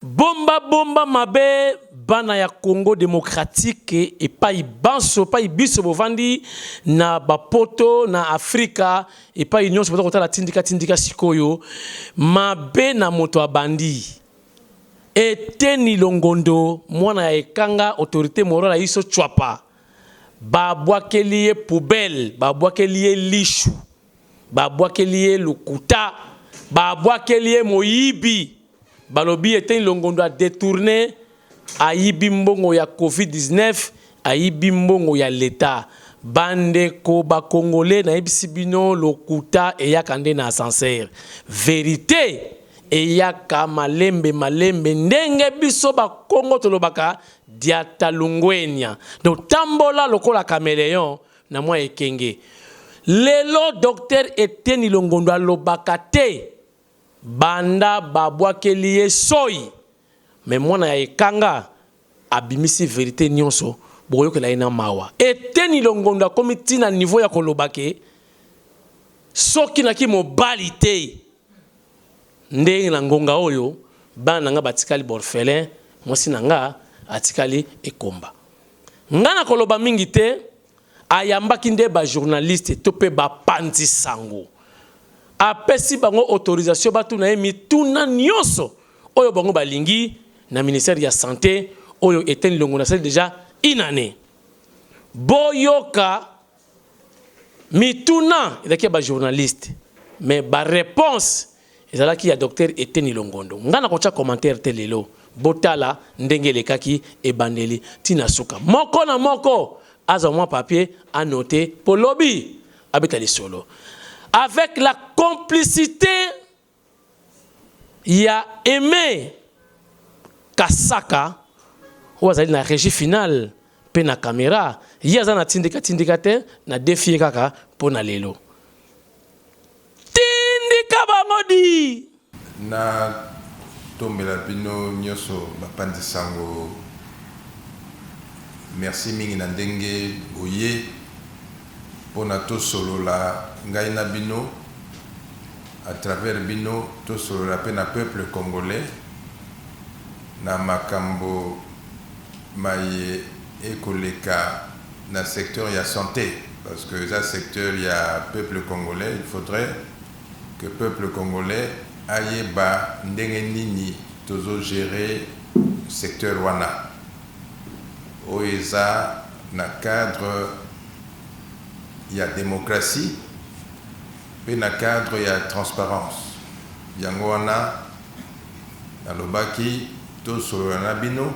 Bomba bomba mabe bana ya Congo démocratique et pas banso pas biso bovandi na bapoto na Afrika et pas union se kota la tindika sikoyo mabe na moto abandi eteni longondo mwana ya ekanga autorité morale iso chwapa babwakeliye poubelle babwakeliye lishu babwakeliye lukuta babwakeliye moyibi balobi eteni longondo a détourné ayibi mbongo ya COVID-19 ayibi mbongo ya l'État bande ko ba congolais na yebisi bino lokuta eyakande na ascenseur vérité eyaka malembe ndenge biso ba Congo tolobaka diata lungwenya donc tambola lokola caméléon na mwa ekenge lelo docteur Eteni Longondo alobaka te banda babwakeliye soyi mais mwana ya ekanga abimisi vérité nyonso boyokela ina mawa Eteni Longondo akomi tina niveau ya kolobake soki naki mobali te ndenge na ngonga oyo bana nanga batikali borfelin mosi nanga atikali ekomba ngana koloba mingi te ayambaki nde ba journaliste to pe ba panzi sango apesi bango autorisation batu na mituna nyonso oyo bango balingi na ministère ya santé oyo Eteni Longondo c'est déjà une année boyoka mituna idaki ba journaliste mais ba réponse ezalaki ya docteur Eteni Longondo ngana kocha commentaire te lelo botala ndenge lekaki ebandeli tina suka moko na moko aza mwa papier à noter pour lobby abetali solo avec la complicité il y a Aimé Kasaka ou azali na régie finale pe na caméra yaza na tindika te na défier kaka pona lelo tindika bangodi na tombela bino nyoso bapandi sango merci mingi na ndenge boye pona to solola ngai na bino à travers bino to solola pe na peuple congolais na makambo maye ekoleka na secteur ya santé parce que ça secteur ya peuple congolais il faudrait que peuple congolais aille ba ndenge nini tozo gérer secteur wana oeza na cadre ya démocratie pe na cadre ya transparence yango wana na lobaki to solo na bino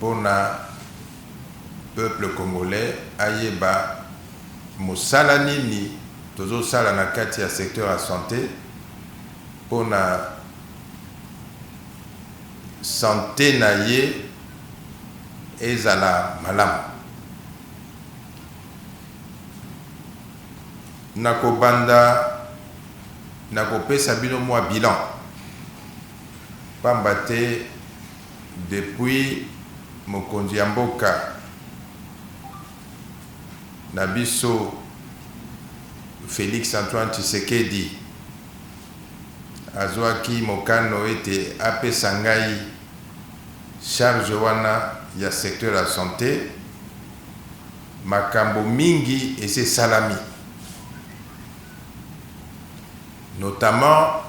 pona peuple congolais aille ba mosala nini tozo sala na kati ya secteur ya santé pona santé na ye ezala malamu nakobanda nakopesa bino mwa bilan pamba te depuis mokonzi ya mboka na biso Félix Antoine Tshisekedi azwaki mokano ete apesa ngai charge wana ya secteur la santé makambo mingi ese salami notamment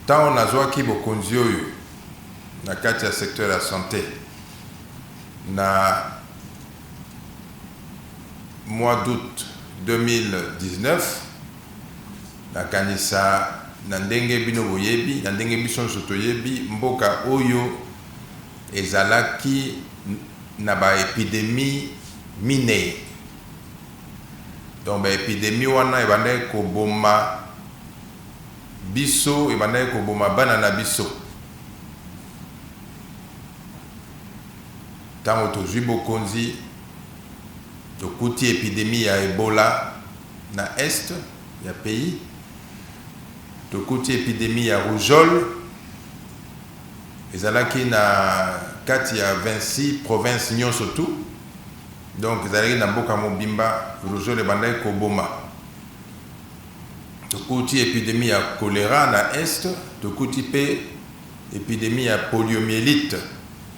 tant on azwaki bokonzi oyo na kati ya secteur la santé na mois d'août 2019 na kanisa na ndenge bino boyebi na ndenge biso soto yebi mboka oyo ezalaki na ba épidémie mine donc ba épidémie wana ebandaki koboma biso ebandaki koboma bana na biso ntango tozwi bokonzi tokuti épidémie ya Ebola na est ya pays tokuti épidémie ya rougeole ezalaki na kati ya 26 provinces nyonso tout donc ezalaki na mboka mobimba rougeole ebandaki koboma tokuti épidémie ya choléra na est tokuti pe épidémie ya poliomyélite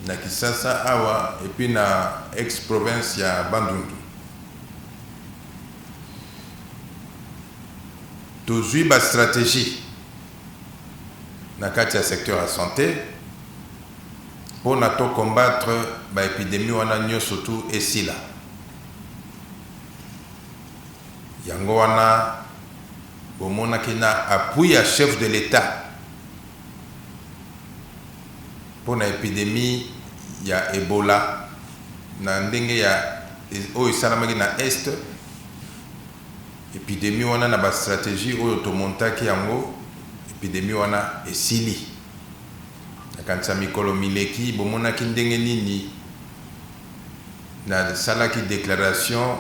na Kisasa awa et puis na ex-province ya Bandundu. Tozui ba stratégie na kati ya secteur ya santé pour na to combattre ba épidémie wana nyonso tu esila. Yango wana bomona kina appui à chef de l'État pour na épidémie ya Ebola na ndenge ya oyo esalamaki na est. Épidémie wana na ba stratégie oyo tomontaki yango épidémie wana esili na kanisa mikolo mileki bomonaki ndenge nini na salaki déclaration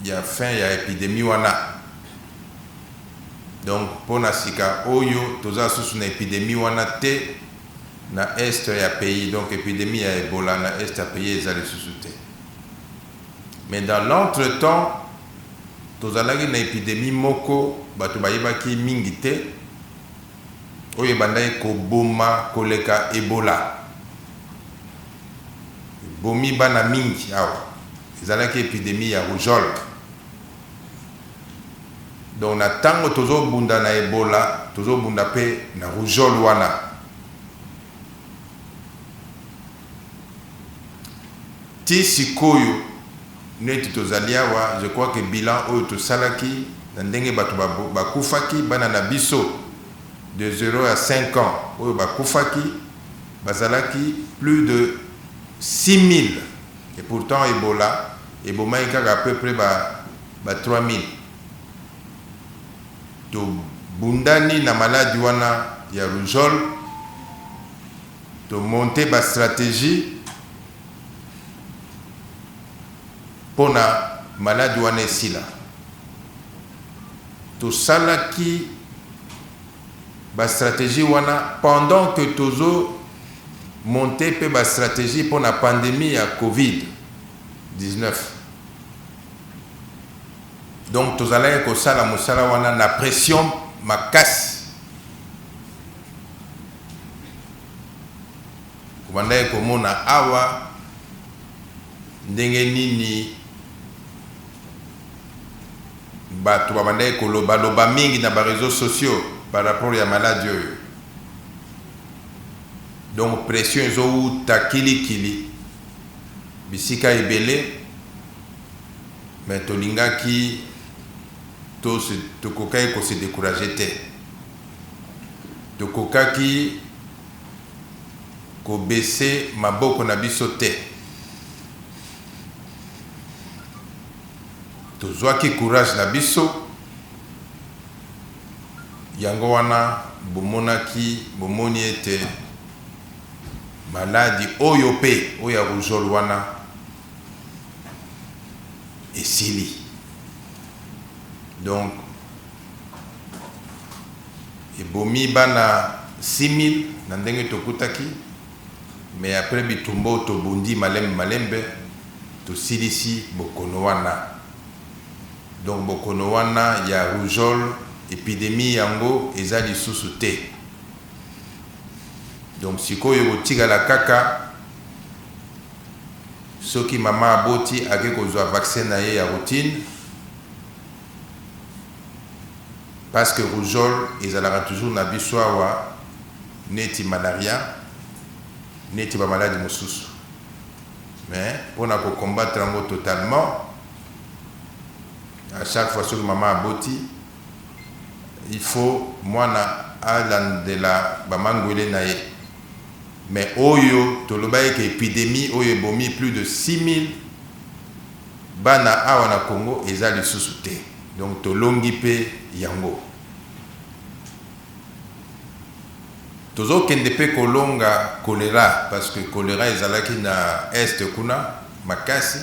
ya fin ya épidémie wana. Donc pona sika oyo toza susu na épidémie wana te na est ya pays, donc épidémie ya Ebola na est ya pays ezali susu te. Mais dans l'entretemps tozalaki na épidémie moko bato bayebaki mingi te oyo ebandaki koboma koleka Ebola, bomi bana mingi awa, ezalaki épidémie ya rougeole. Donc na tango tozobunda na Ebola tozobunda pe na rougeole wana. Ti sikoyo neti tozali awa, je crois que bilan oyo tosalaki na ndenge bato bakufaki bana na biso de 0 à 5 ans oyo bakufaki bazalaki plus de 6000 et pourtant Ebola ebomaki kaka à peu près ba 3000. To bundani na maladie wana ya rougeole to monter ba stratégie pour na maladie wana esila. To salaki ba stratégie wana pendant que tozo monter pe ba stratégie pour la pandémie ya COVID-19. Donc tozalaki kosala mosala wana na pression makasi. Kobandaki komona awa ndenge nini bato babandaki koloba mingi na ba réseaux sociaux par rapport à maladie oyo. Donc pression ezouta kilikili bisika ebele, mais tolingaki tokokaki kose décourager te, tokokaki kobese maboko na biso te, tozwaki courage na biso. Yango wana bomoni ete maladie oyo pe oyo ya rougeole wana esili. Donc ebomi bana 6000 na ndenge tokutaki, mais après bitumbo tobundi malembe tosilisi bokono wana. Donc bokono wana ya rougeole épidémie yango eza lisusu te. Donc sikoyo botikala kaka soki mama aboti ake kozwa vaccin na ye ya routine, parce que rougeole ezalaka toujours na biso awa neti malaria neti ba maladie mosusu. Mais pour na ko combattre yango totalement, à chaque fois que maman aboti, il faut mwana alandela bamangwele na ye. Mais oyo tolobaye ke épidémie oyo ebomi plus de 6000 bana awa na Congo eza lisusu te. Donc tolongi pe yango. Tozokende pe kolonga choléra, parce que choléra ezalaki na est kuna makasi.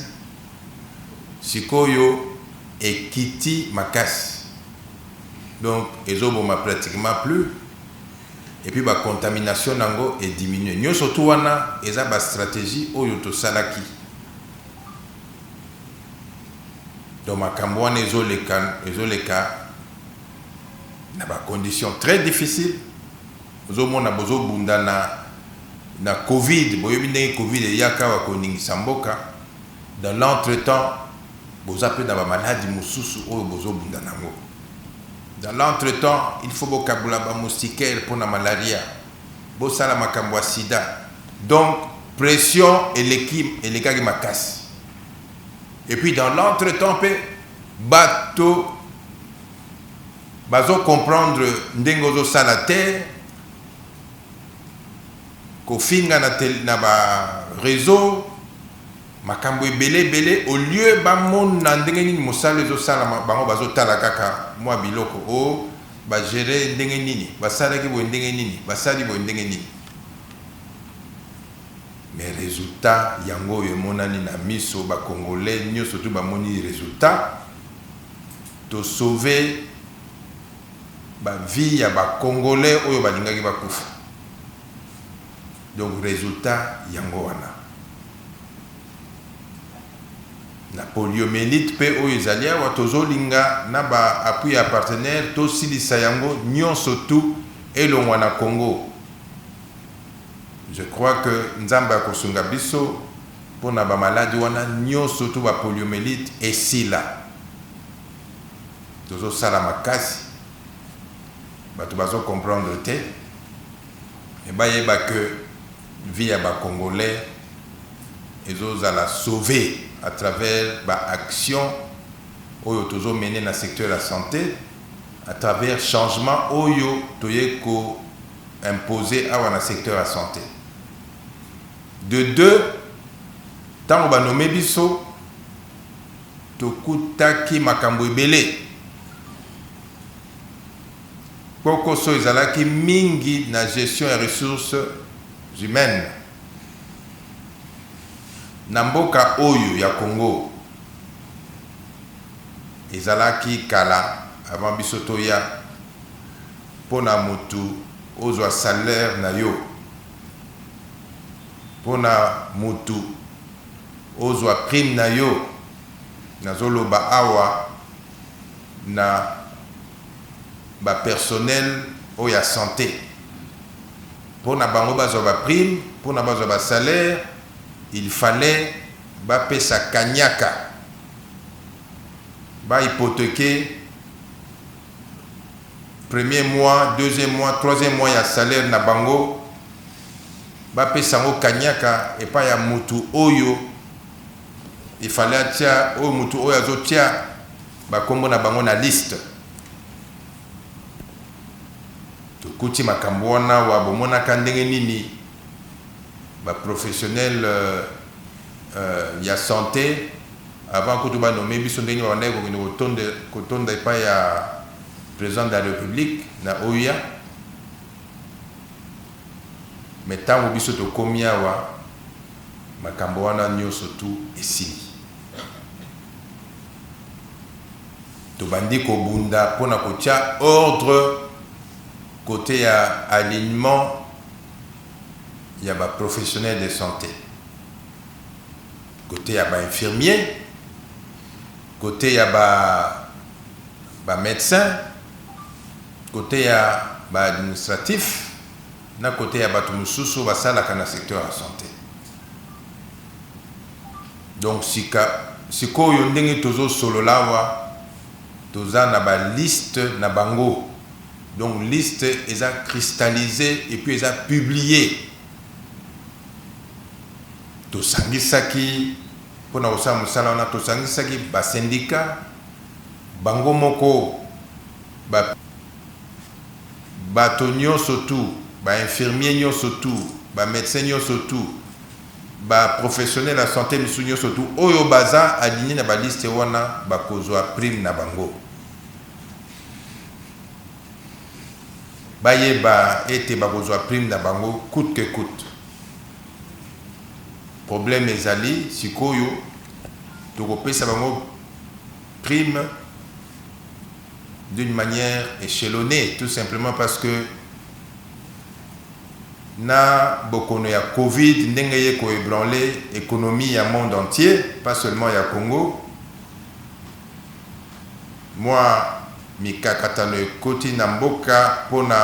Sikoyo ekiti makasi. Donc ezoboma pratiquement plus. Et puis la contamination nango est diminuée. Nous surtout wana eza ba stratégie oyo to salaki. Donc makambo wana ezoleka na ba conditions très difficiles. ozomona bozobunda na Covid, boyebi ndenge Covid eyaka wa koningisa mboka. Dans l'entretemps, boza pe na ba maladie mususu oyo bozobunda nango. Dans l'entretemps, il faut bokabula ba moustiquaire pour la malaria. Bosala makambo ya sida. Donc pression et l'équipe et les gars qui m'acassent. Et puis dans l'entretemps pe bato bazo comprendre ndengo zo sala terre ko finga na ba réseau makambo ebele au lieu ba mon na ndenge nini mosala zo sala bango bazo tala kaka mwa biloko o ba gérer ndenge nini basala ki bo ndenge nini basali bo ndenge nini. Mais résultat yango yo monani na miso ba congolais nyo surtout ba moni résultat to sauver ba vie ya ba congolais oyo balingaki ba kufa. Donc résultat yango wana na poliomyélite pe oyo ezali awa tozolinga na ba appui ya partenaire to silisa yango nyonso tu elongwa na Congo. Je crois que nzamba akosunga biso pona ba maladi wana nyonso tu ba poliomyélite esila tozo sala makasi bato bazo comprendre te et bayeba que vie ya ba congolais ezozala sauver à travers ba action oyo tozo mener na secteur de la santé, à travers changement oyo toye ko imposer awa na secteur de la santé. De deux, tango ba nommé biso tokutaki makambo ebele poko so ezalaki mingi na gestion et ressources humaines na mboka oyo ya Congo. Ezalaki kala avant biso toya pona mutu ozwa salaire na yo, pona mutu ozwa prime na yo, nazoloba awa na ba personnel o ya santé. Pona bango bazwa ba prime, pona bazwa ba salaire, il fallait ba pesa kanyaka, ba hypothéquer premier mois, deuxième mois, troisième mois ya salaire na bango, ba pesa ngo kanyaka et pas ya mutu oyo. Il fallait tia o mutu oyo azotia ba kombo na bango na liste. Tukuti makambo wana wa bomona kandenge nini ba professionnel ya santé avant que tu ba nommer biso ndenge wa ndeko ni kotonda epa ya président de la République na OUA. Mais tango biso to komia wa makambo wana nyonso tu esili. To bandi ko bunda pona kotia ordre côté ya alignement ya ba professionnel de santé, côté ya ba infirmier, côté ya ba médecin, côté ya ba administratif, na côté ya bato mususu basalaka na secteur ya santé. Donc sikoyo ndenge tozo sololawa toza na ba liste na bango. Donc liste est cristallisée et puis est publiée. To sangisaki pona osama musala na to sangisaki ba syndicat bango moko ba tonyo surtout ba infirmier nyo surtout ba médecin nyo surtout ba professionnel de la santé misunyo surtout oyo baza aligné na ba liste wana ba kozwa prime na bango. Bayeba ete bakozwa prime na bango coûte que coûte. Problème ezali sikoyo tokopesa bango prime d'une manière échelonnée, tout simplement parce que na bokono ya Covid ndenge ye ko ébranler économie ya monde entier, pas seulement ya Congo. Moi mikakatano ekoti na mboka pona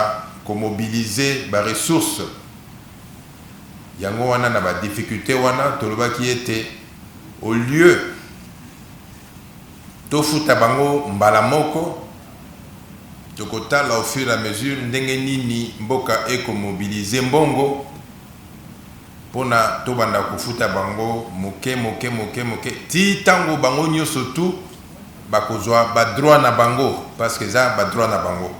mobiliser les ressources. Yango wana na ba difficulté wana tolobaki ete au lieu tofuta bango mbala moko tokotala au fur et à mesure ndenge nini mboka mobiliser mbongo pona tobanda kofuta bango moke ti tango bango nyonso tu bakozwa ba droit na bango parce que ça ba droit na bango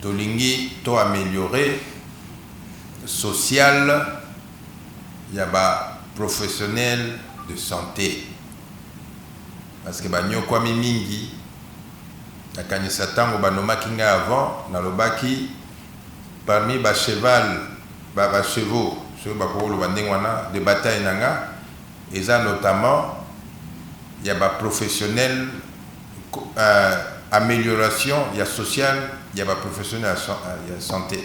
tolingi to améliorer social ya ba professionnel de santé parce que banyokwami mingi nakanisa tango banomaki ngai avant nalobaki parmi ba cheval ba chevaux sur bakolo bandenge wana de bataille nanga eza notamment ya ba professionnel amélioration ya social ya ba professionnel ya santé.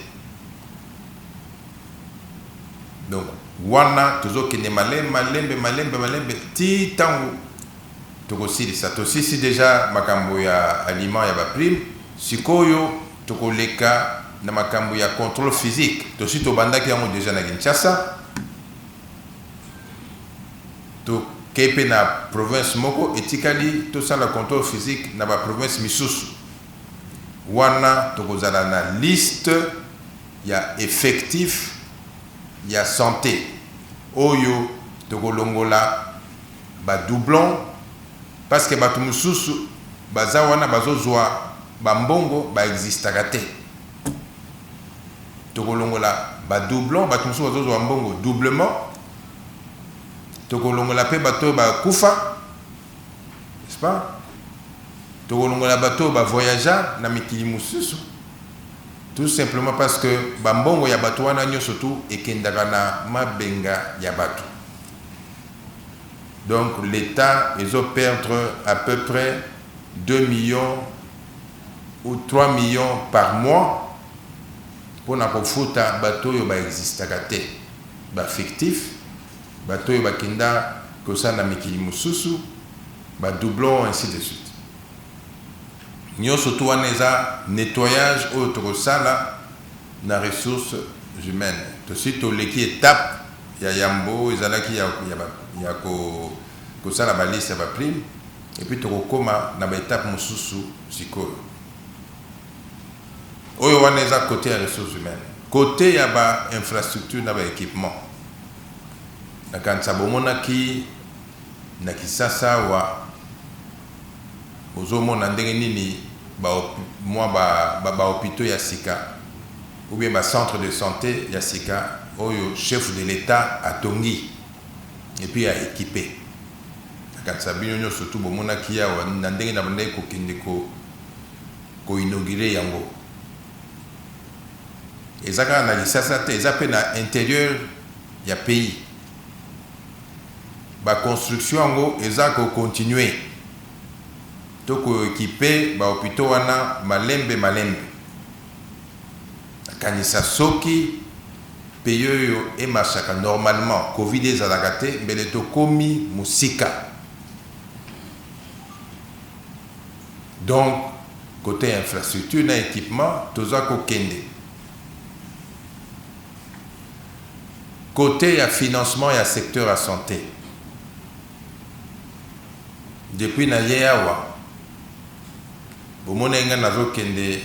Donc wana tozokende malembe ti tango tokosilisa tosisi déjà makambo ya aliment ya ba prime sikoyo tokoleka na makambo ya contrôle physique tosi tobandaki yango déjà na Kinshasa to kepe na province moko etikali tosala contrôle physique na ba province misusu wana tokozala na liste ya effectif ya santé oyo tokolongola ba doublon parce que batu mususu baza wana bazozwa bambongo ba existaka te tokolongola ba doublon batu mususu bazozwa mbongo doublement tokolongola pe bato ba kufa n'est-ce pas tokolongola bato ba voyageur na mikili mususu tout simplement parce que bambongo ya bato wana nyonso tu ekendaka na mabenga ya bato. Donc l'État ils ont perdre à peu près 2 millions ou 3 millions par mois pour na kofuta bato yo ba existaka te ba fictif bato yo bakenda kosala mikili mususu ba doublon ainsi de suite. Nyonso tu wana eza nettoyage oyo tokosala na ressources humaines tosi toleki étape ya yambo ezalaki ya kosala baliste ya baprime et puis tokokoma na baétape mosusu sikoyo oyo wana eza côté ya ressources humaines. Côté ya bainfrastructure na baéquipement nakanisa bomonaki na Kisasa wa ozomona ndenge nini ba hôpitaux ya sika ou bien ba centre de santé ya sika oyo chef de l'État atongi et puis a équipé nakanisa bino nyonso surtout bomonaki ya na ndenge na bandai kokende ko inaugurer yango ezaka na Kisasa te eza pe na intérieur ya pays ba construction yango eza ko continuer toko équipé ba hôpitaux wana malembe kanisa soki pays yo e machaka normalement covid ezalaka te mbele tokomi musika. Donc côté infrastructure na équipement toza ko kende côté ya financement ya secteur à santé depuis na yeawa bomona nga nazokende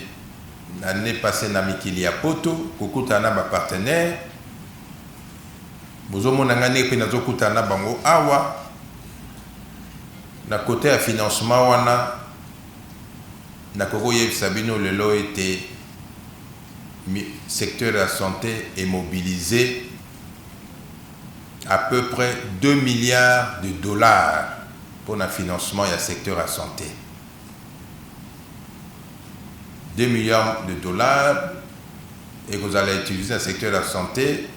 l'année passée na mikili ya poto kokutana ba partenaire bozomona nga ne pe nazokutana bango awa na côté ya financement wana na koko yebisa bino lelo ete secteur de la santé est mobilisé à peu près 2 milliards de dollars pour le financement du secteur de la santé. 2 milliards de dollars et que vous allez utiliser dans le secteur de la santé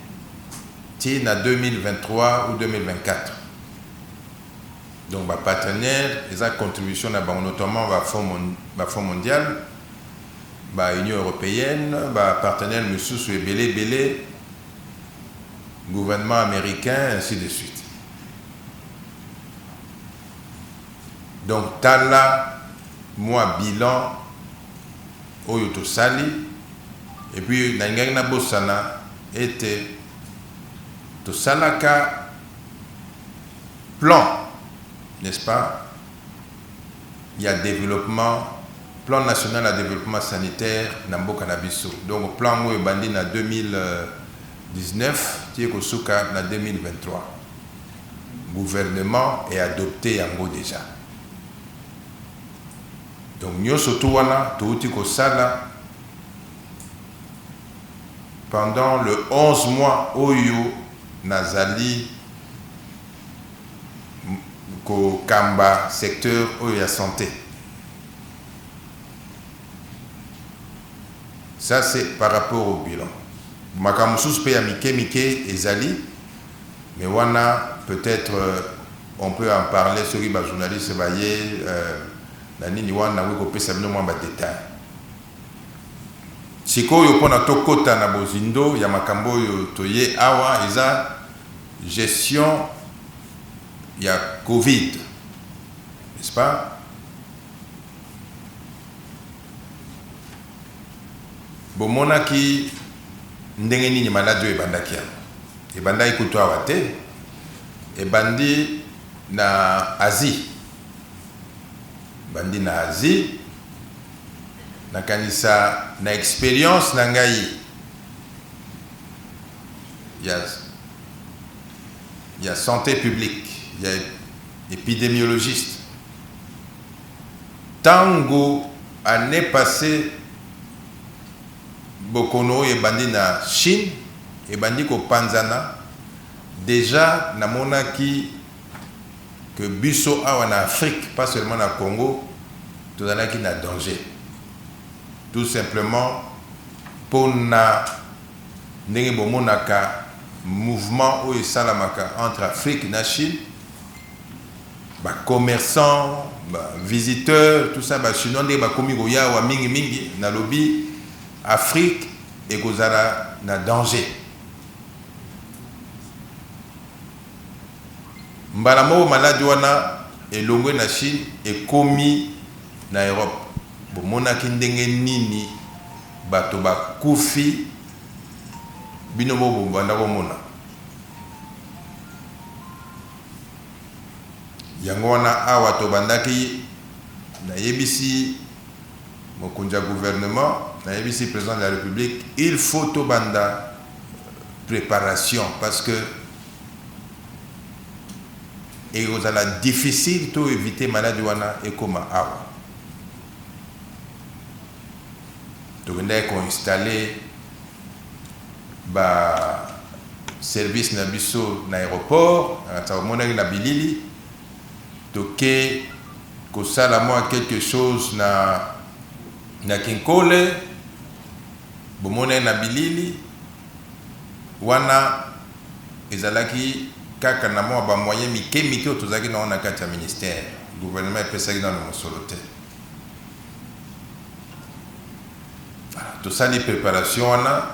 en 2023 ou 2024. Donc, les partenaires, les contributions, notamment le Fonds mondial, l'Union européenne, les partenaires, monsieur, belé, gouvernement américain, ainsi de suite. Donc, tala, moi, bilan, Oyo Tosali, Et puis nangaki na bosana était to salaka plan, n'est-ce pas? Il y a développement, plan national de développement sanitaire na mboka na biso. Donc plan mo ebandi na 2019, tieko suka na 2023. Gouvernement est adopté yango déjà. Donc nyoso to wana touti ko sala pendant le 11 mois oyo nazali ko kamba secteur oyo ya santé. Ça c'est par rapport au bilan. Makamusus pe ya mike ezali, mais wana peut-être on peut en parler sur les journalistes baye nani wana wiko pesa bino mwa ba détail. Sikoyo pona tokota na bozindo ya makambo yo toye awa eza gestion ya Covid, n'est-ce pas? Bomona ki ndenge nini maladi oyo ebandaki yango. Ebandaki kutu awa te, ebandi na Asie. Bandi na Asie, nakanisa na expérience na ngai ya santé publique, ya épidémiologiste. Tango année passée bokono e bandi na Chine e bandi ko panzana déjà namonaki que biso awa na Afrique, pas seulement na Congo, tout à l'heure qui n'a danger. Tout simplement pour na ndenge bomonaka mouvement ou salamaka entre Afrique et Chine, ba commerçants, ba visiteurs, tout ça ba chinois ndenge ba komi goya wa mingi na lobby Afrique et kozala na danger. Mbala mo maladi wana elongwe na Chine ekomi na Europe. Bomona ki ndenge nini bato bakufi bino mo banda komona. Yango wana awa to bandaki na yebisi mokonja gouvernement, na yebisi président de la République, il faut to banda préparation parce que et vous allez difficile to éviter maladie wana et comme awa. Donc on a installé ba service na biso na aéroport, na bilili, toke ko sala moi quelque chose na Kinkole, bomone na bilili wana ezalaki kaka na mo ba moyen mike tozaki na ona kati ya ministère gouvernement epesaki dans le mosolote. Voilà, tout ça les préparations wana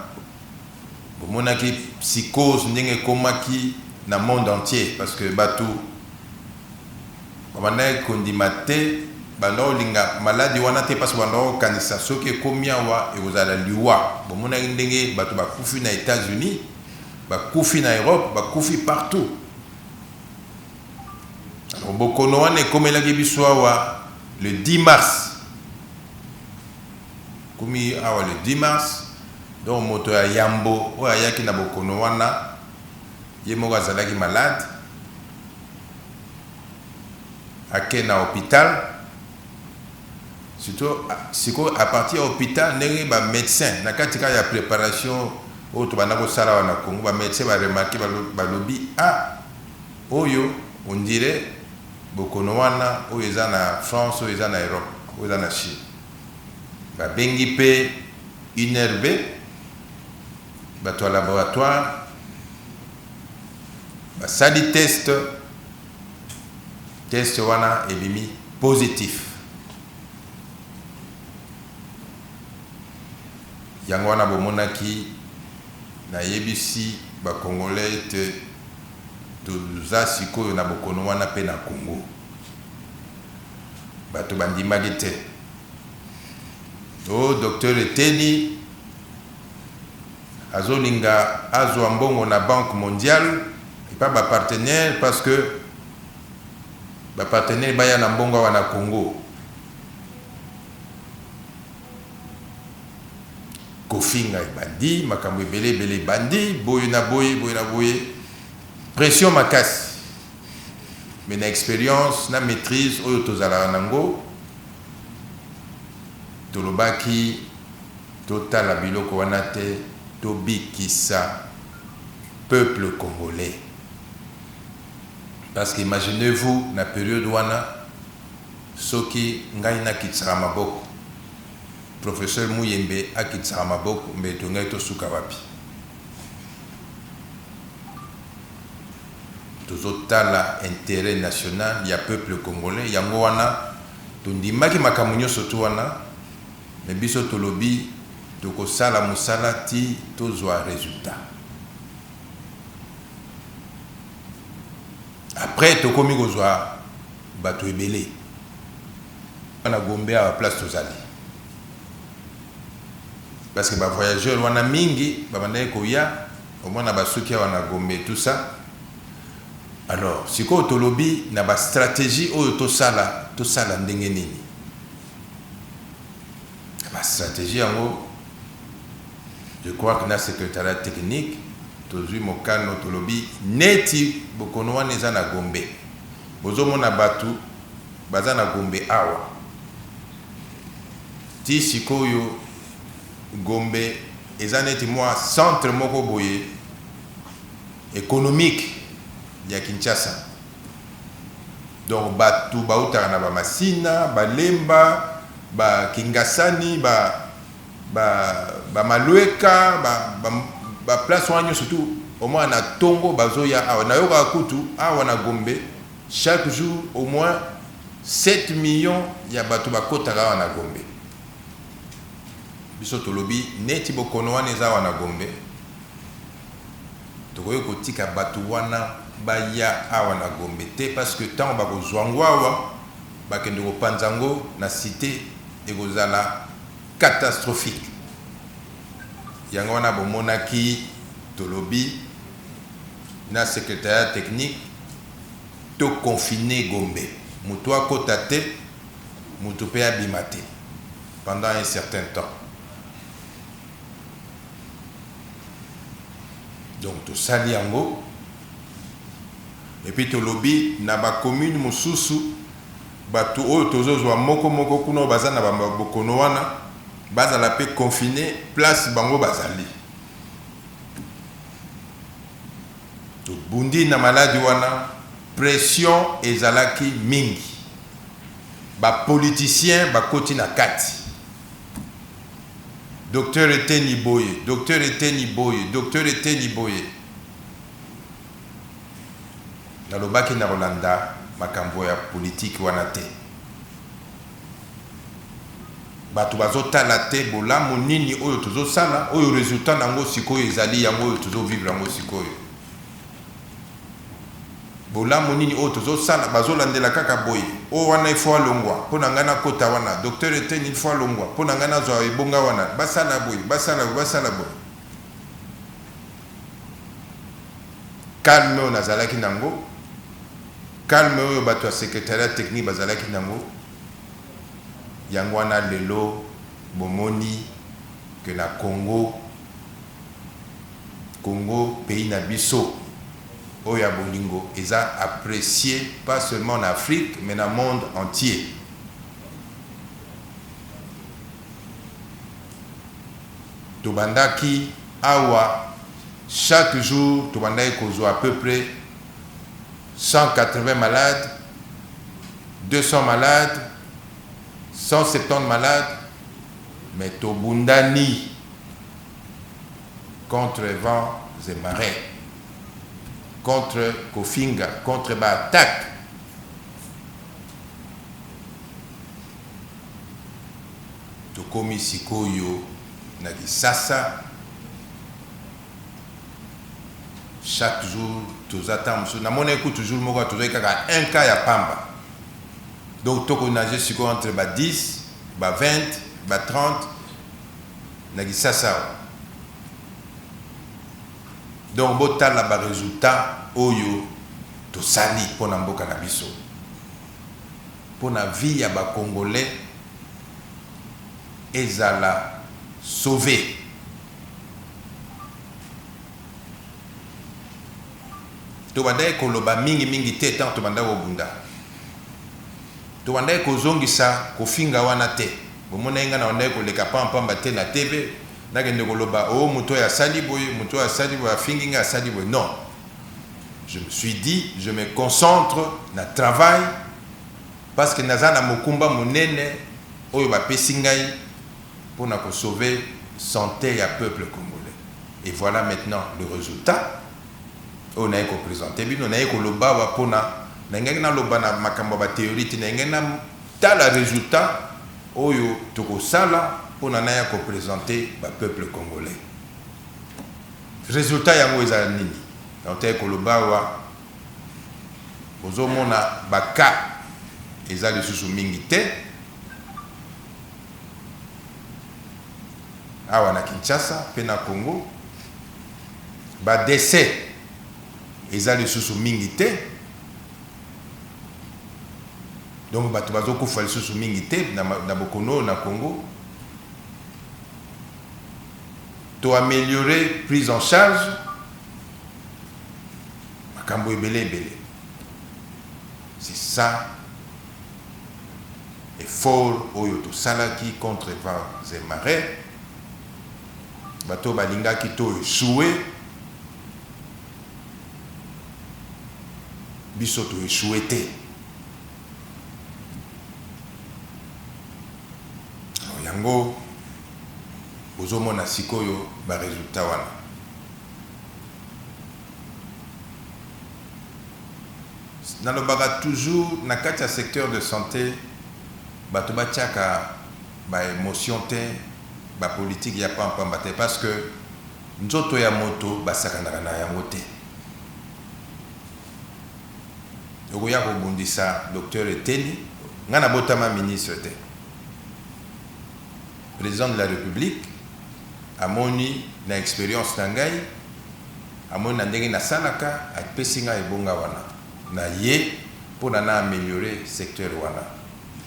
bomonaki psychose ndenge komaki na monde entier parce que batu bamana kondimate bando linga maladi wana te parce que bando kanisa soki komi awa ekozala liwa bomonaki ndenge batu bakufi na États-Unis, bakufi na Europe, bakufi partout. Alors bokono wana ekomelaki biso awa le 10 mars. Komi awa le 10 mars. Donc moto ya Yambo oyo ayaki na bokono wana ye moko azalaki malade ake na hôpital. Surtout à partir de l'hôpital, ndenge ba médecin na katika ya préparation oyo tobanda kosala wana Congo, ba médecin ba remarqué ba lobby oyo on dirait bokono wana oyo eza na France, oyo eza na Europe, oyo eza na Chine. Ba bengi pe innervé bato ya laboratoire basali test wana ebimi positif. Yango wana bomonaki na yebisi ba Congolais te toza sikoyo na bokono wana pe na Congo bato bandimaki te. O docteur Eteni azolinga azwa mbongo na Banque mondiale et pas ba partenaire parce que ba partenaire baya na mbongo wana Congo. Kofinga bandi makambo ebele bandi boye na boye pression makasi mais na expérience na maîtrise oyo tozala nango tolobaki totala biloko wana te tobikisa peuple congolais parce que imaginez-vous na période wana soki ngai nakitsaka maboko professeur Muyembe akitsaka maboko mbe tongai tosuka wapi tozotala intérêt national ya peuple congolais yango wana tondimaki makambo nyonso to wana me biso tolobi tokosala mosala ti tozwa résultat après tokomi kozwa bato ebele wana Gombe à place tozali parce que ba voyageurs wana mingi babandaki koya au moins na basuki wana Gombe tout ça. Alors siko tolobi na ba stratégie oyo tosala ndenge nini ba stratégie yango je crois que na secrétariat technique tozui mokano tolobi neti bokono wana eza na Gombe bozomona batu baza na Gombe awa ti sikoyo Gombe eza neti mwa centre moko boye économique ya Kinshasa donc batu bautaka na bamasina balemba ba Kingasani ba Malweka ba place wanyo surtout au moins na Tongo bazoya awa na yoka kutu awa na Gombe chaque jour au moins 7 millions ya batu bakotaka awa na Gombe biso tolobi neti bokono wana eza wana Gombe tokoyo kotika batu wana baya awa na Gombe te parce que tant bakozwangwa awa bakende kopanzango na cité ekozala catastrophique yango wana bomonaki tolobi na secrétariat technique to confiner Gombe mutu akota te mutu pe abima te pendant un certain temps. Donc to sali yango et puis to lobby na ba commune mosusu batu oyo tozozwa moko kuno baza na bokono wana baza la pe confiné place bango bazali to bundi na maladi wana pression ezalaki mingi ba politicien ba koti na kati docteur Eteni Boye nalobaki na Rolanda makambo ya politique wana te batu bazotala te bolamu nini oyo tozosala oyo résultat nango sikoyo ezali yango oyo tozovivre yango sikoyo bolamu nini oyo tozosala bazolandela kaka boye o wana ifo alongwa mpona ngai nakota wana docteur Eteni ifo alongwa mpona ngai nazwa ebonga wana basala boye calme oyo nazalaki nango calme oyo bato ya secrétariat technique bazalaki nango yango wana lelo bomoni que na Congo pays na biso oyo ya bolingo eza apprécié pas seulement en Afrique mais dans le monde entier. Tobandaki awa chaque jour tobandaki kozwa à peu près 180 malades, 200 malades, 170 malades, mais tobundani contre vents et marées, contre Kofinga, contre attaque. Tokomi sikoyo na Kisasa. Chaque jour, tous attendent. Na mon écoute toujours, moi, toujours un cas à Pamba. Donc, toko nager sikoyo entre 10, 20, 30, na Kisasa. Donc botala ba résultat oyo to sali pona mboka na biso pona vie ya ba congolais ezala sauvé. To bandaye koloba mingi te tant to bandaye obunda to bandaye kozongisa kofinga wana te bomona inga na bandaye koleka pamba te na TV na kende koloba o muto ya sali boye muto ya sali boye fingi nga sali boye. Non, je me suis dit je me concentre na travail parce que nazana mokumba monene oyo ba pesi ngai pour na ko sauver santé ya peuple congolais. Et voilà maintenant le résultat. On a présenté bino on a koloba wa pona na ngaki na loba na makambo ba théorie na ngaki na tala résultat oyo toko sala pona na ya ko présenter ba peuple congolais. Résultat yango ezala nini? On a koloba wa bozomona baka ezali susu mingi te awa na Kinshasa pe na Congo, ba décès ezali susu mingi te, donc bato bazokufa lisusu mingi te na bokono na Congo. To améliorer prise en charge makambo ebele. C'est ça effort oyo to salaki contre vents et marées. Bato balinga ki to échoué, biso to échoué te. Yango bozomona sikoyo ba résultat wana. Nalobaka toujours na kati ya secteur de santé bato batiaka ba émotion te ba politique ya pamba te parce que nzoto ya moto basakanaka na yango te. Okoya kobundisa docteur Eteni nga na botama ministre te. Président de la République amoni na expérience na ngai amoni na ndenge na salaka apesi nga ebonga wana na ye pour na améliorer secteur wana.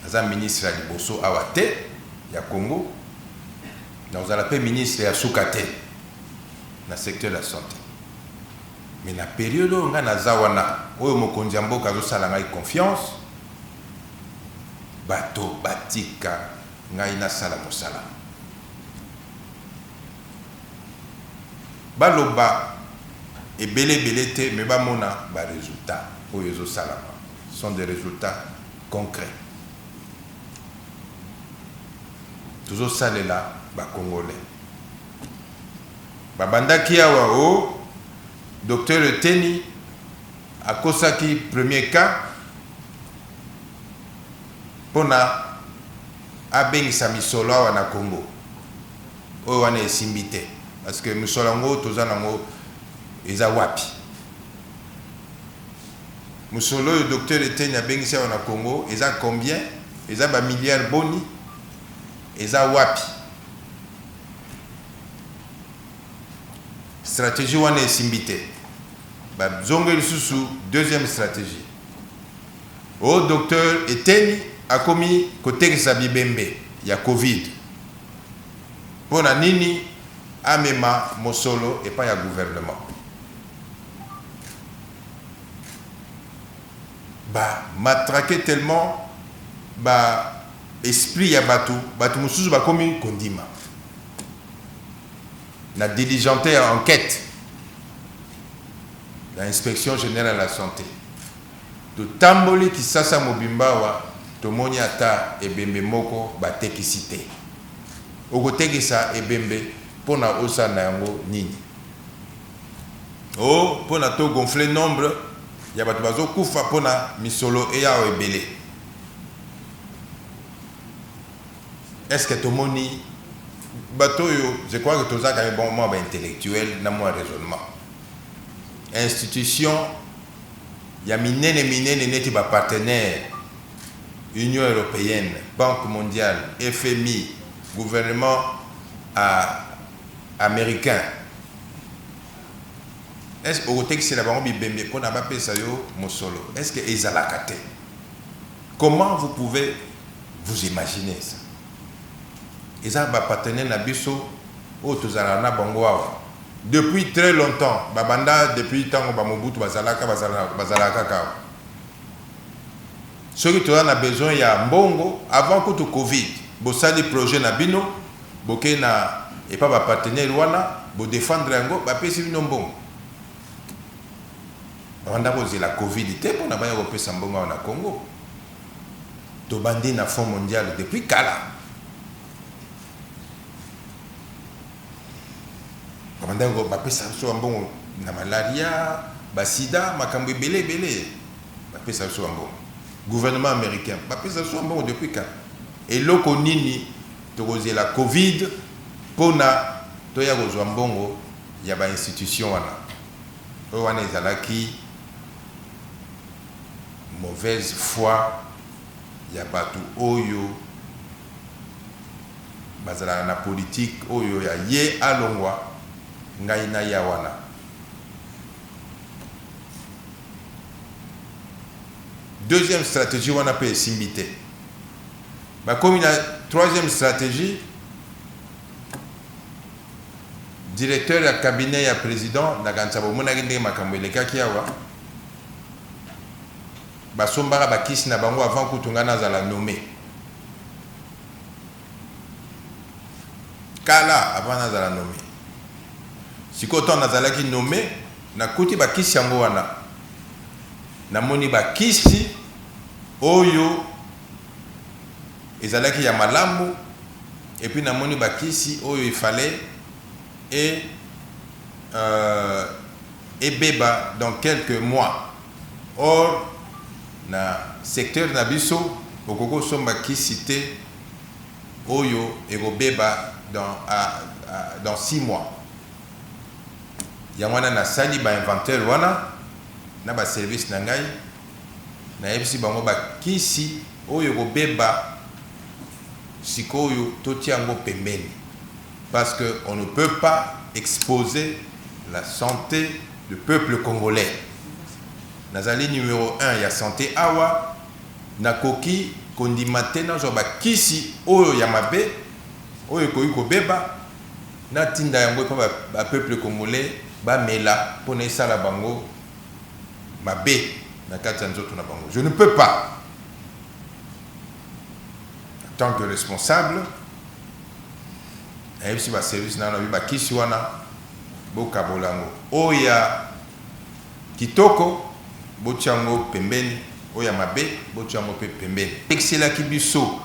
Aza ministre ya liboso awa te ya Congo, na ozala pe ministre ya suka te na secteur de la santé. Mais na période nga naza wana oyo mokonzi ya mboka azosala ngai confiance, bato batika ngai nasala mosala. Baloba ebele te mais bamona ba résultat oyo ezosalama sont des résultats concrets. Toujours salela ba congolais babandaki awa o docteur Eteni akosaki premier cas pona abengisa misolo awa na Congo oyo wana esimbi te parce que misolo yango toza nango eza wapi. Misolo oyo docteur Eteni abengisi awa na Congo eza combien, eza ba milliard boni, eza wapi. Stratégie wana esimbi te bazonge lisusu deuxième stratégie o docteur Eteni akomi kotekisa bibembe ya Covid pona nini amema mosolo epa ya gouvernement. Ba matraqué tellement ba esprit ya batu mususu bakomi kondima na diligenté enquête la inspection générale de la santé to tamboli kisasa mobimbawa tomoni ata ebembe moko batekisi te. Okotekisa ebembe pona osa na yango nini o pona to gonfler nombre ya bato bazokufa pona misolo eya ebele. Est-ce que tomoni bato yo, je crois que tout ça est bon moi intellectuel na moi raisonnement. Institution ya minene neti ba partenaire Union européenne, Banque mondiale, FMI, gouvernement américain. est-ce que au texte la bango bibembe pour n'a pas pesa yo mosolo est-ce que ezalakate comment vous pouvez vous imaginer ça eza ba partenaire na biso o tozala na bango awa depuis très longtemps babanda depuis tango ba Mobutu bazalaka ka ceux qui ont besoin ya mbongo avant que tout Covid bosali projet na bino boke na et pas ba partenaire wana bo défendre yango ba pesi bino mbongo banda ko la Covid te pona ba ya ko pesa mbongo na Congo to bandi na Fonds mondial depuis kala banda ko ba pesa so mbongo na malaria ba sida makambo belé ba pesa so mbongo gouvernement américain ba pesa so mbongo depuis kala et loko nini to la Covid pona to ya kozwa mbongo ya ba institution wana o wana ezalaki mauvaise foi ya batu oyo bazala na politique oyo ya ye alongwa ngai na ya wana deuxième stratégie wana pe simbité ba comme la troisième stratégie directeur ya cabinet ya président na kansabo mona ngende makambo elekaki awa basombaka bakisi na bango avant kutunga nazala nommé kala avant nazala nommé sikoto nazalaki nommé nakuti bakisi yango wana namoni bakisi oyo ezalaki ya malamu et puis namoni bakisi oyo il fallait et beba dans quelques mois or na secteur na biso okoko somba kisité oyo ekobeba dans 6 mois yamwana na sali ba inventaire wana na ba service na ngai na yebisi bango ba kisi oyo ekobeba sikoyo totiango pembeni parce que on ne peut pas exposer la santé du peuple congolais. Nazali numéro 1 ya santé awa nakoki kondimate na zo ba kisi oyo ya mabe oyo ko beba na tinda yango pa ba peuple congolais ba mela pona isala bango mabe na kati nzoto na bango. Je ne peux pas en tant que responsable et si ba service na ba kisi wana boka bolango oya kitoko bochango pembeni oya mabe bochango pe pembeni excela kibiso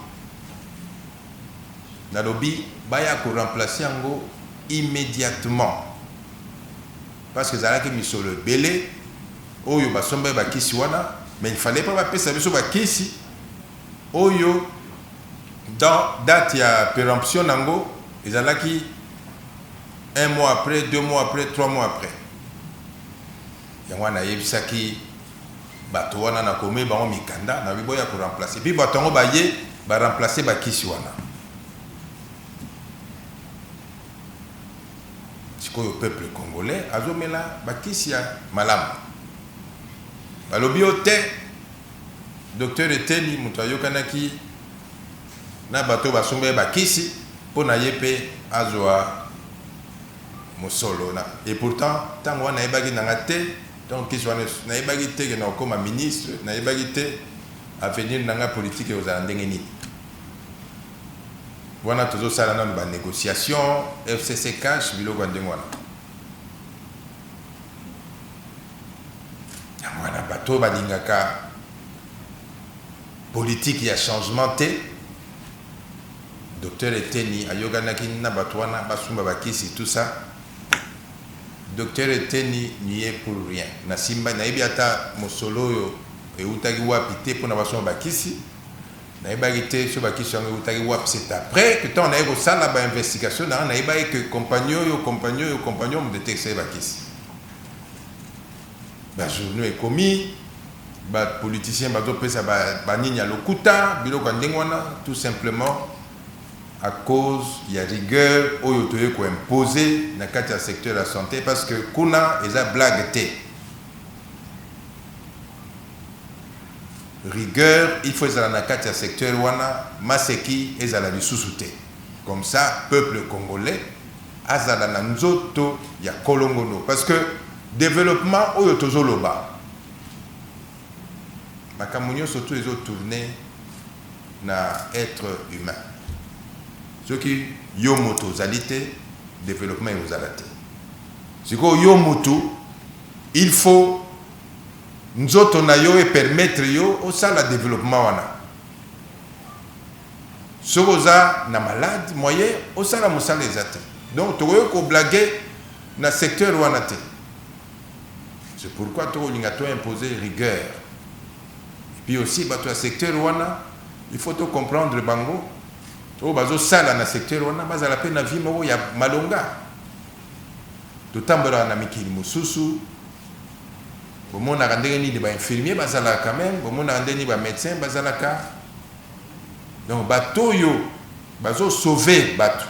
na lobi baya ko remplacer yango immédiatement parce que zalaki misolo belé oyo basomba ba kisi wana mais il fallait pas ba pesa biso ba kisi oyo dans date ya péremption nango ezalaki 1 mois après, 2 mois après, 3 mois après. Yangwana yebisaki bato wana na komé bango mikanda na biboya ko remplacer. Puis bato ngo baye ba remplacer ba kisi wana. Sikoyo peuple congolais azomela ba kisi ya malamu. Balobi ote docteur Eteni mutayo kanaki na bato basombe ba kisi pona yepe azwa mosolo na et pourtant tango na ebaki nanga te donc qui soit na ebaki te que na comme ministre na ebaki te avenir nanga politique aux ndenge nini wana tozo sala na ba négociation FCC cash biloko ndenge wana wana bato balingaka politique ya changement te docteur Eteni ayoganaki na bato wana basumba bakisi tout ça docteur Eteni n'y est pour rien na simba na ebiata mosolo yo eutaki wapi te pona basumba bakisi na ebaki te so bakisi yango eutaki wapi c'est après que tant na eko sala ba investigation na ebaki que compagnon me détecter bakisi ba journée est commis ba politicien bazo pesa ba nini ya lokuta biloko ndenge wana tout simplement à cause il y a rigueur oyo toye ko imposer na kati ya secteur de la santé parce que kuna eza blague te. Rigueur il faut ezala na kati ya secteur wana maseki ezala lisusu te. Comme ça peuple congolais azala na nzoto ya kolongono parce que développement oyo tozoloba makambo nyonso to ezo tourner na être humain. Ce qui yo moto zalité développement et ozalate. Ce que yo moto il faut nzoto na yo et permettre yo au ça le développement wana. Ce oza na malade moyen au ça la mosala ezate. Donc to ko blaguer na secteur wana te. C'est pourquoi to linga to imposer rigueur. Puis aussi bato ya secteur wana il faut to comprendre bango. To bazo sala na secteur wana bazala pe na vie moko ya malonga. To tambola na mikili mususu. Bomona randenge ni ba infirmier bazala quand même, bomona randenge ni ba médecin bazala ka. Donc bato yo bazo sauver bato.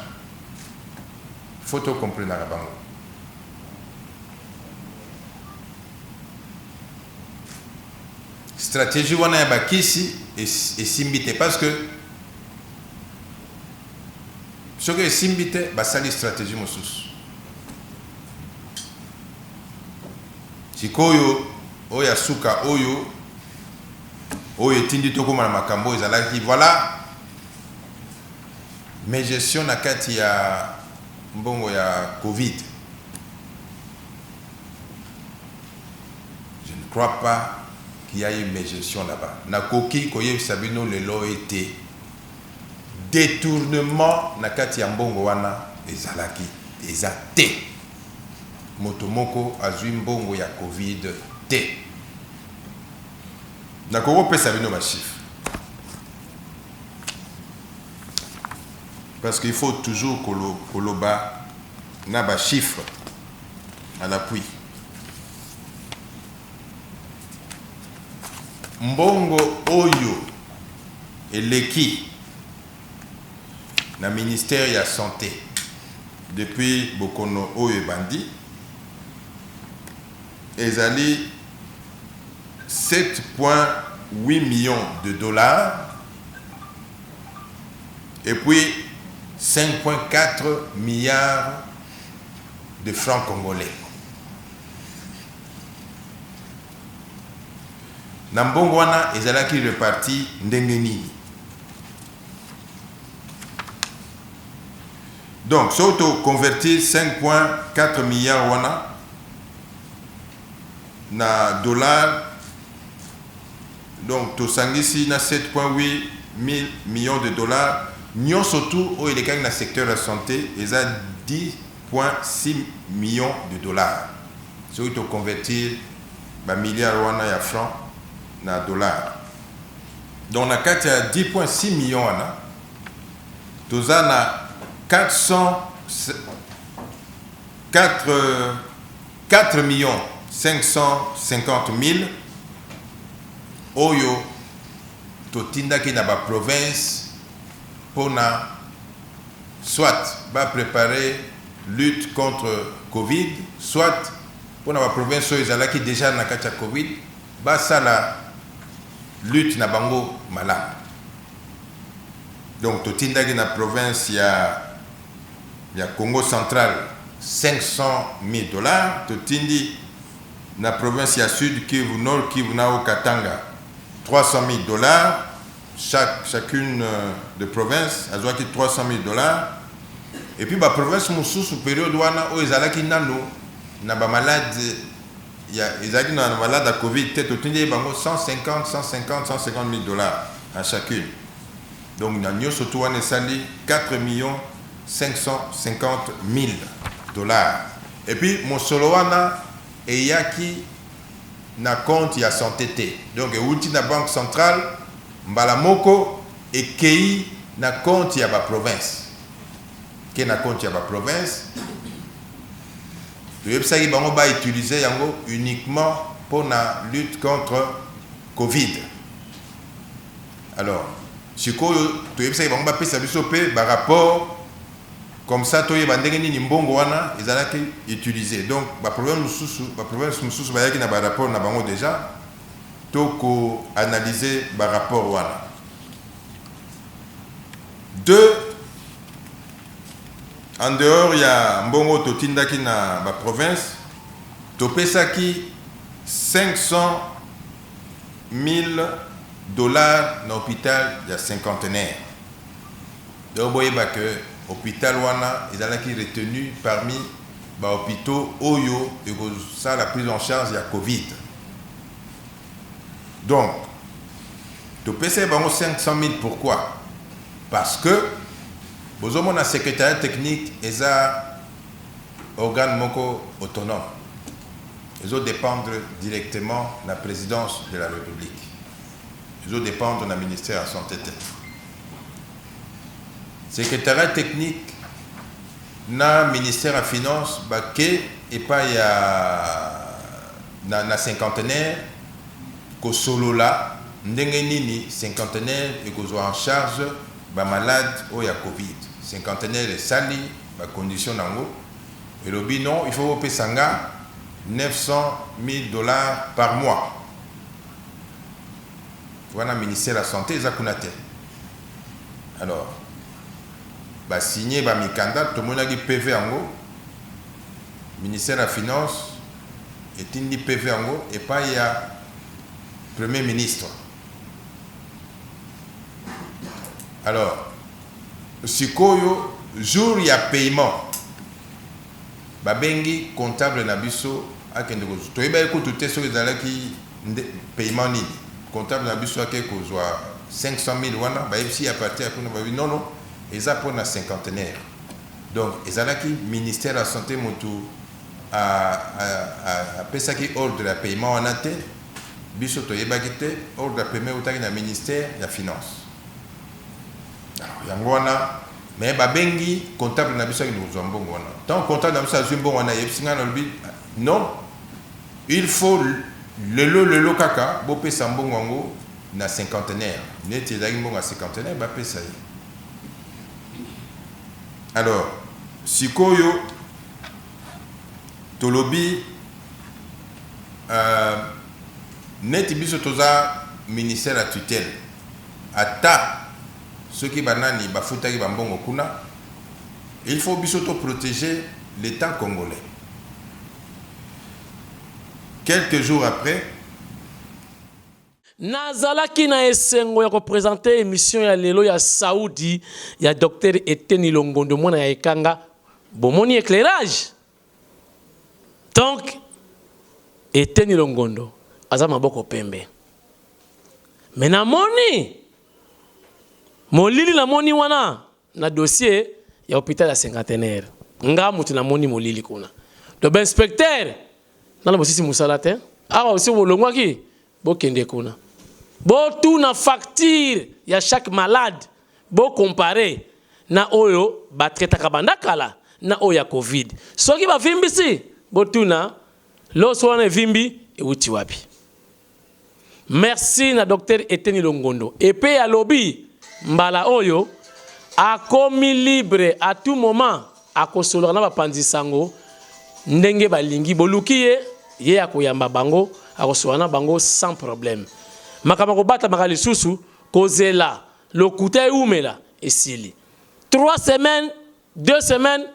Faut to comprendre na bango. Stratégie wana ya bakisi et simbite parce que ce que simbite basali stratégie mosusu. Sikoyo oya suka oyo tindi to koma na makambo ezalaki voilà mais gestion na kati ya mbongo ya Covid. Je ne crois pas qu'il y a eu une gestion là-bas. Na koki koye sabino le lo était détournement na kati ya mbongo wana ezalaki ezate. Motomoko azui mbongo ya Covid te. Na koko pesa bino ma chiffre. Parce qu'il faut toujours koloba na ba chiffre à l'appui. Mbongo oyo eleki na ministère ya santé depuis Bokono oyo bandi ezali 7,8 millions de dollars et puis 5,4 milliards de francs congolais. Nambongo wana ezalaki reparti ndenge nini. Donc surtout convertir 5,4 milliards wana na dollars, donc to sangisi na 7,8 millions de dollars. Nyon surtout au électrique dans le secteur de la santé, ils ont 10,6 millions de dollars. C'est to convertir ba milliards wana ya francs na dollars. Donc na kati ya 10,6 millions wana toza na 4 millions 550 000 oyo totindaki na ba province pour soit préparer lutte contre Covid, soit pour la province où ils déjà na kati ya Covid, ça la lutte na bango malade. Donc totindaki na province ya Congo central 500 000 dollars, totindi na province ya Sud Kivu, Nord Kivu na Katanga 300 000 dollars. Chacune de provinces a joué 300 000 dollars. Et puis la province sous période où ils allaient na ba malade ils allaient na malade à Covid tête au 150 000 dollars à chacune. Donc nous surtout on sali 4 550 000 dollars. Et puis mon solo wana et yaki na compte ya santé té. Donc outil na banque centrale mbala moko et kei na compte ya ba province. Ke na compte ya ba province. Le website bango ba utiliser yango uniquement pour la lutte contre Covid. Alors sikoyo toyebisa bango bapesa biso pe ba rapport comme ça toyeba ndenge nini mbongo wana ezalaki utilisé. Donc ba problème mususu bayaki na ba rapport na bango déjà toko analyser ba rapport wana. Deux, en dehors il y a mbongo totindaki na ba province topesaki 500 000 dollars dans l'hôpital il y a cinquantenaire. Donc vous voyez que l'hôpital wana ils ont retenu parmi les hôpitaux Oyo et ça la prise en charge de la Covid. Donc, tu peux 500 000 pourquoi? Parce que vous avez un secrétariat technique et un organe autonome. Ils doivent dépendre directement de la présidence de la République. Ils doivent dépendre du ministère de la Santé. Le secrétariat technique na ministère de la Finance, et pas il y a na cinquantenaire, que solo là, n'engeni cinquantenaire et que soit en charge des malades ou il y a Covid. Cinquantenaire est sali, les conditions nango. Et le bilan, il faut payer 900 000 dollars par mois. Voilà le ministère de la Santé, Zakunate. Alors, bah signé bah mikanda, tout le monde a dit PV en gros. Ministère de la Finance est une PV en gros et pas il y a Premier ministre. Alors, si koyo jour il y a paiement, bah bengi comptable nabiso a kende ko. To yeba ko tout eso ezala ki paiement nini. Comptable nabiso a quelque chose 500 000 wana bah ici à partir de bah non non. Et ça pour la cinquantenaire. Donc, ils ont qui ministère de la Santé a fait ordre de paiement en athée, bisoto yebakite ordre de paiement au ministère de la Finance. Alors, yangwana, mais babengi comptable na biso nous avons bon wana. Tant comptable na biso azumbo wana yebsinga na lbi non, il faut le kaka bo pesa mbongo ngo na cinquantenaire. Neti ezaki mbongo na cinquantenaire ba pesa yi. Alors, sikoyo tolobi neti biso toza ministère à tutelle ata ceux qui banani bafutaki bambongo kuna il faut biso to protéger l'État congolais. Quelques jours après nazalaki na esengo ya représenter émission ya lelo ya Saoudi ya docteur Eteni Longondo mwana ya ekanga bomoni éclairage. Donc Eteni Longondo aza maboko pembe. Mais namoni molili na moni wana na dossier ya hôpital ya cinquantenaire. Nga mutu na moni molili kuna. Do ben inspecteur na bosisi musala te. Awa aussi bolongwaki bokende kuna. Bo tout na facture ya chaque malade bo comparer na oyo ba traita kabanda kala na oyo ya Covid. Soki ba vimbisi bo tout na loso wana vimbi e uti wapi. Merci na docteur Eteni Longondo. Et pe ya lobby mbala oyo a komi libre à tout moment a kosolola na ba panzisango ndenge balingi bolukiye ye akoyamba bango a kosolola na bango sans problème. Makamako bata makali susu kozela lokuta umela esili 3 semaines 2 semaines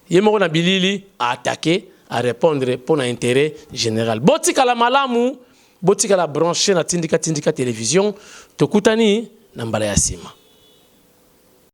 yemoko na bilili a attaquer à répondre pour un intérêt général. Botika la malamu botika la brancher na tindika télévision tokutani na mbala ya sima.